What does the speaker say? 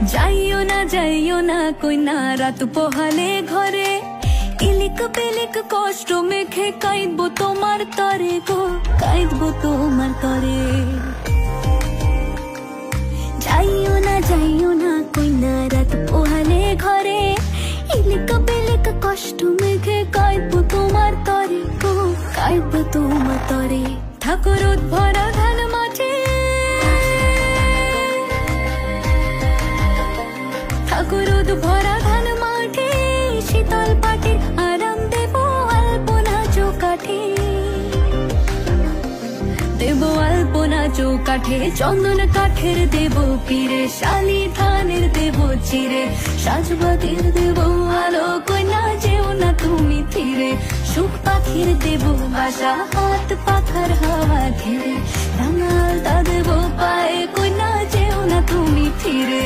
যাইও না কইনা রাত পোহালে ঘরে, ইলিক পিলিক কষ্ট মেখে কাইদবো তোমার তরে গো, কাইদবো তোমার তরে। যাইও না কইনা রাত পোহালে ঘরে, ইলিক পিলিক কষ্ট মেখে কাইদবো তোমার তরে গো, কাইদবো তোমার তরে। ঠাকুর ভরা ধান মাঠে, ঠাকুর ভরা ধান মাঠে, শীতল পাটির আরাম দেব আলপনা চৌকাঠে, দেব আলপনা চৌকাঠে। চন্দন কাঠের দেব পিরে, শালি ধানের দেব চিরে, সাজবাতির দেব আলো কইনা যেও না তুমি ফিরে। সুখ পাখির দেব বাসা, হাত পাখার হাওয়া ঘিরে, রাঙালতা দেব পায়ে কইনা যেও না তুমি ফিরে।